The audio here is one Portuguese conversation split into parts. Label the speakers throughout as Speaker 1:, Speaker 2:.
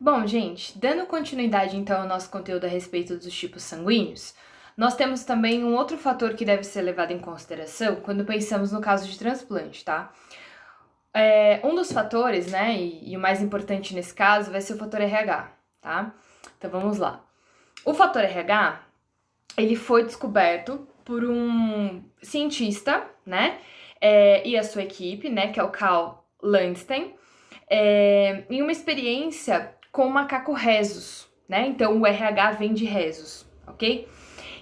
Speaker 1: Bom, gente, dando continuidade então ao nosso conteúdo a respeito dos tipos sanguíneos, nós temos também um outro fator que deve ser levado em consideração quando pensamos no caso de transplante, tá? Um dos fatores, né, e o mais importante nesse caso vai ser o fator RH, tá? Então vamos lá. O fator RH, ele foi descoberto por um cientista, né, e a sua equipe, né, que é o Carl Landstein, em uma experiência com o macaco rhesus, né? Então o RH vem de rhesus, ok?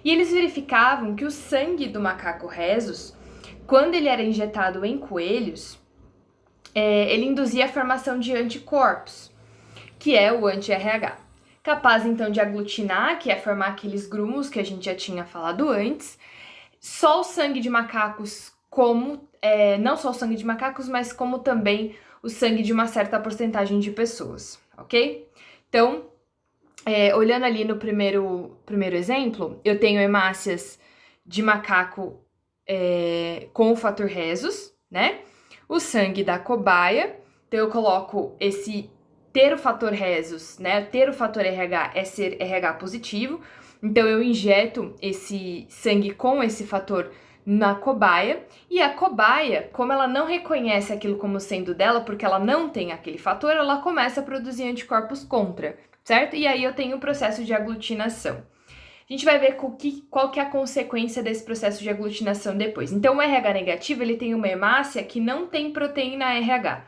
Speaker 1: E eles verificavam que o sangue do macaco rhesus, quando ele era injetado em coelhos, ele induzia a formação de anticorpos, que é o anti-RH. Capaz então de aglutinar, que é formar aqueles grumos que a gente já tinha falado antes. Só o sangue de macacos, não só o sangue de macacos, mas como também o sangue de uma certa porcentagem de pessoas, ok? Então, olhando ali no primeiro exemplo, eu tenho hemácias de macaco com o fator rhesus, né? O sangue da cobaia, então eu coloco ter o fator rhesus, né? Ter o fator RH é ser RH positivo, então eu injeto esse sangue com esse fator na cobaia, e a cobaia, como ela não reconhece aquilo como sendo dela, porque ela não tem aquele fator, ela começa a produzir anticorpos contra, certo? E aí eu tenho o processo de aglutinação. A gente vai ver qual que é a consequência desse processo de aglutinação depois. Então, o RH negativo, ele tem uma hemácia que não tem proteína RH.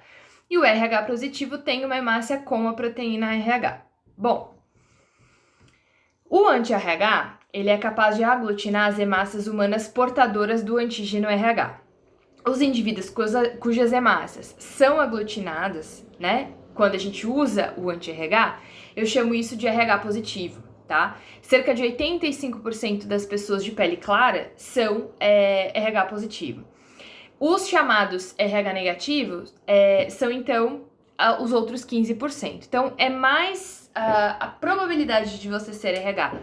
Speaker 1: E o RH positivo tem uma hemácia com a proteína RH. Bom, o anti-RH, ele é capaz de aglutinar as hemácias humanas portadoras do antígeno RH. Os indivíduos cujas hemácias são aglutinadas, né, quando a gente usa o anti-RH, eu chamo isso de RH positivo, tá? Cerca de 85% das pessoas de pele clara são RH positivo. Os chamados RH negativos são, então, os outros 15%. Então, é mais a probabilidade de você ser RH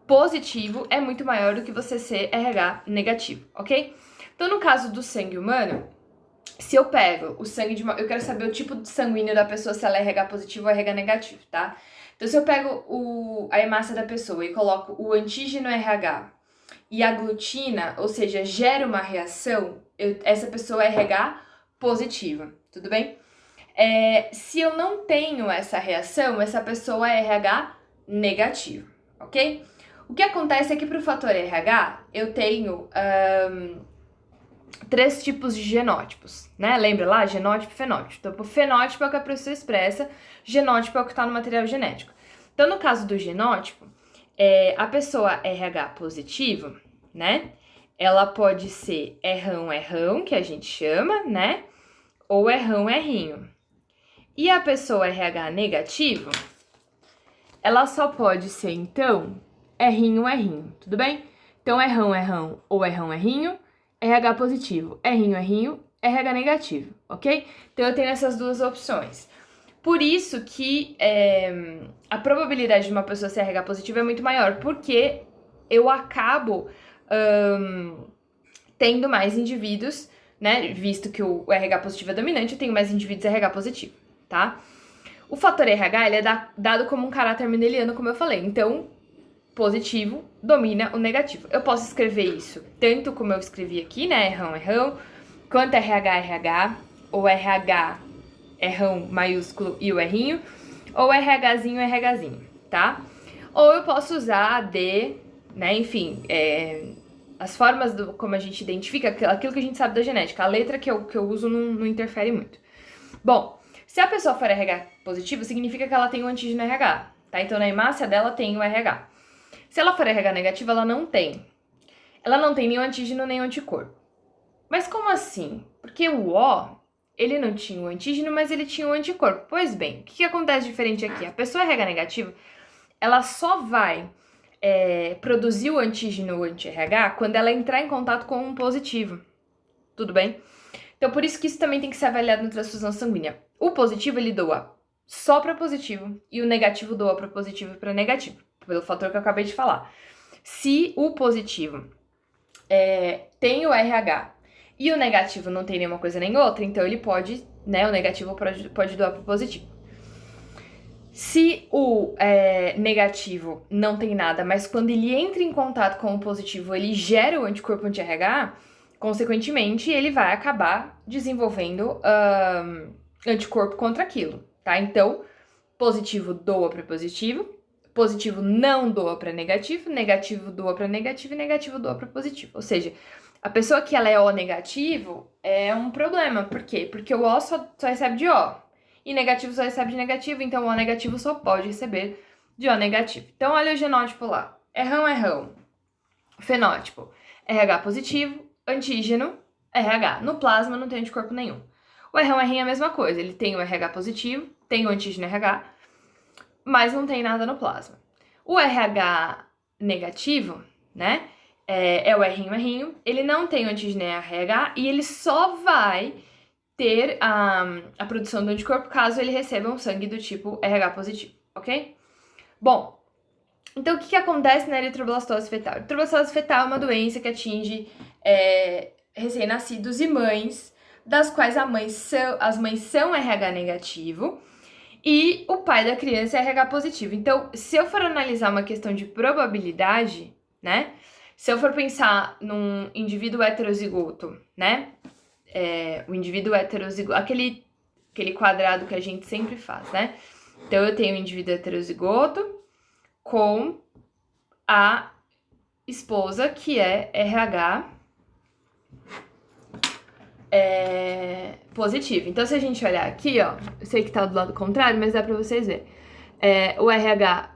Speaker 1: positivo é muito maior do que você ser RH negativo, ok? Então, no caso do sangue humano, se eu pego o sangue de eu quero saber o tipo de sanguíneo da pessoa, se ela é RH positivo ou RH negativo, tá? Então, se eu pego a hemácia da pessoa e coloco o antígeno RH e aglutina, ou seja, gera uma reação, essa pessoa é RH positiva, tudo bem? Se eu não tenho essa reação, essa pessoa é RH negativo, ok? O que acontece é que para o fator RH, eu tenho 3 tipos de genótipos, né? Lembra lá? Genótipo e fenótipo. Então, o fenótipo é o que a pessoa expressa, genótipo é o que está no material genético. Então, no caso do genótipo, a pessoa RH positivo, né? Ela pode ser errão, que a gente chama, né? Ou errinho. E a pessoa RH negativo, ela só pode ser, então, errinho, tudo bem? Então, errão ou errinho, RH positivo, errinho, RH negativo, ok? Então, eu tenho essas duas opções. Por isso que a probabilidade de uma pessoa ser RH positiva é muito maior, porque eu acabo tendo mais indivíduos, né? Visto que o RH positivo é dominante, eu tenho mais indivíduos RH positivo, tá? O fator RH, ele é dado como um caráter mendeliano, como eu falei. Então, positivo domina o negativo. Eu posso escrever isso tanto como eu escrevi aqui, né? Errão, quanto RH, ou RH, errão maiúsculo e o errinho, ou RHzinho, tá? Ou eu posso usar D, né? Enfim, as formas como a gente identifica aquilo que a gente sabe da genética. A letra que eu uso não interfere muito. Bom, se a pessoa for RH positivo, significa que ela tem o antígeno RH, tá? Então, na hemácia dela tem o RH. Se ela for RH negativa, ela não tem. Ela não tem nem o antígeno, nem o anticorpo. Mas como assim? Porque o O, ele não tinha o antígeno, mas ele tinha o anticorpo. Pois bem, o que acontece diferente aqui? A pessoa RH negativa, ela só vai produzir o antígeno anti-RH quando ela entrar em contato com um positivo. Tudo bem? Então, por isso que isso também tem que ser avaliado na transfusão sanguínea. O positivo, ele doa só para positivo e o negativo doa para positivo e para negativo, pelo fator que eu acabei de falar. Se o positivo tem o RH e o negativo não tem nenhuma coisa nem outra, então ele pode, né, o negativo pode doar para o positivo. Se o negativo não tem nada, mas quando ele entra em contato com o positivo, ele gera o anticorpo anti-RH, consequentemente, ele vai acabar desenvolvendo anticorpo contra aquilo, tá? Então, positivo doa para positivo não doa para negativo, negativo doa para negativo e negativo doa para positivo. Ou seja, a pessoa que ela é O negativo é um problema. Por quê? Porque o O só recebe de O. E negativo só recebe de negativo, então o O negativo só pode receber de O negativo. Então, olha o genótipo lá. Errão. Fenótipo. RH positivo, antígeno, RH. No plasma não tem anticorpo nenhum. O errão é a mesma coisa. Ele tem o RH positivo, tem o antígeno RH, mas não tem nada no plasma. O RH negativo, né, é o errinho, ele não tem o antígeno RH e ele só vai ter a produção do anticorpo caso ele receba um sangue do tipo RH positivo, ok? Bom, então o que acontece na eritroblastose fetal? A eritroblastose fetal é uma doença que atinge recém-nascidos e mães, das quais as mães são RH negativo, e o pai da criança é RH positivo. Então, se eu for analisar uma questão de probabilidade, né? Se eu for pensar num indivíduo heterozigoto, né? O indivíduo heterozigoto, aquele quadrado que a gente sempre faz, né? Então, eu tenho o indivíduo heterozigoto com a esposa, que é RH positivo. Então, se a gente olhar aqui, ó, eu sei que tá do lado contrário, mas dá pra vocês verem. O RH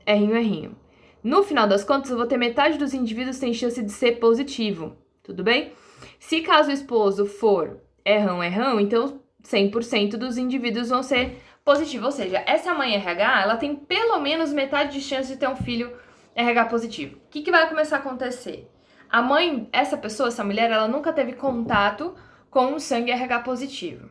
Speaker 1: errinho. No final das contas, eu vou ter metade dos indivíduos tem chance de ser positivo, tudo bem? Se caso o esposo for errão, então 100% dos indivíduos vão ser positivo. Ou seja, essa mãe RH, ela tem pelo menos metade de chance de ter um filho RH positivo. O que vai começar a acontecer? A mãe, essa mulher, ela nunca teve contato com um sangue RH positivo.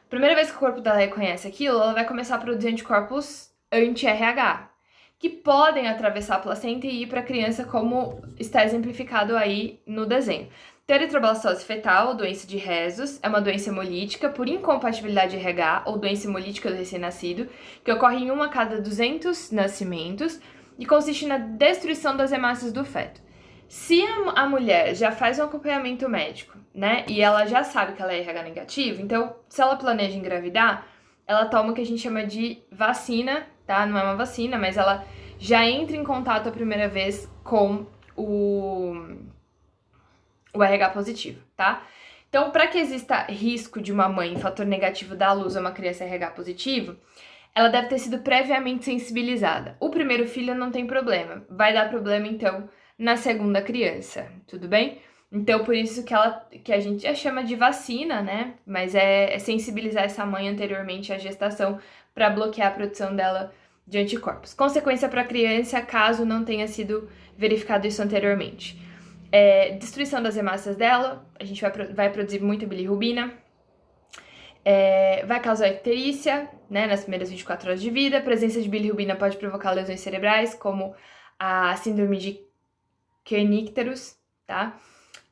Speaker 1: Primeira vez que o corpo dela reconhece aquilo, ela vai começar a produzir anticorpos anti-RH, que podem atravessar a placenta e ir para a criança, como está exemplificado aí no desenho. Eritroblastose fetal, doença de Rhesus, é uma doença hemolítica por incompatibilidade RH ou doença hemolítica do recém-nascido, que ocorre em 1 a cada 200 nascimentos e consiste na destruição das hemácias do feto. Se a mulher já faz um acompanhamento médico, né, e ela já sabe que ela é RH negativo, então, se ela planeja engravidar, ela toma o que a gente chama de vacina, tá? Não é uma vacina, mas ela já entra em contato a primeira vez com o RH positivo, tá? Então, para que exista risco de uma mãe, fator negativo, dar à luz a uma criança RH positivo, ela deve ter sido previamente sensibilizada. O primeiro filho não tem problema, vai dar problema, então, na segunda criança, tudo bem? Então, por isso que a gente já chama de vacina, né? Mas é sensibilizar essa mãe anteriormente à gestação para bloquear a produção dela de anticorpos. Consequência para a criança, caso não tenha sido verificado isso anteriormente. Destruição das hemácias dela, a gente vai produzir muita bilirrubina, vai causar icterícia, né, nas primeiras 24 horas de vida. A presença de bilirrubina pode provocar lesões cerebrais, como a síndrome de Kernicterus, tá?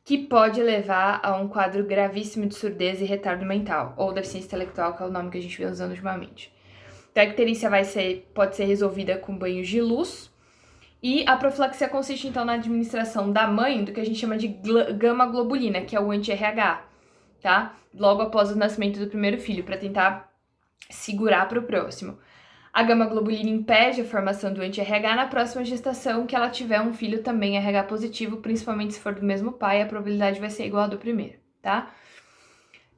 Speaker 1: Que pode levar a um quadro gravíssimo de surdez e retardo mental, ou deficiência intelectual, que é o nome que a gente vem usando ultimamente. Então, a icterícia pode ser resolvida com banhos de luz, e a profilaxia consiste, então, na administração da mãe do que a gente chama de gama-globulina, que é o anti-RH, tá? Logo após o nascimento do primeiro filho, para tentar segurar para o próximo. A gama-globulina impede a formação do anti-RH na próxima gestação que ela tiver um filho também RH positivo, principalmente se for do mesmo pai, a probabilidade vai ser igual à do primeiro, tá?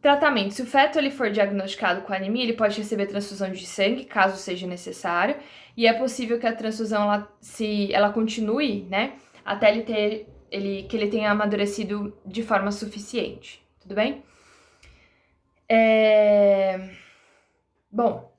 Speaker 1: Tratamento. Se o feto ele for diagnosticado com anemia, ele pode receber transfusão de sangue, caso seja necessário, e é possível que a transfusão ela continue, né, até que ele tenha amadurecido de forma suficiente, tudo bem? Bom,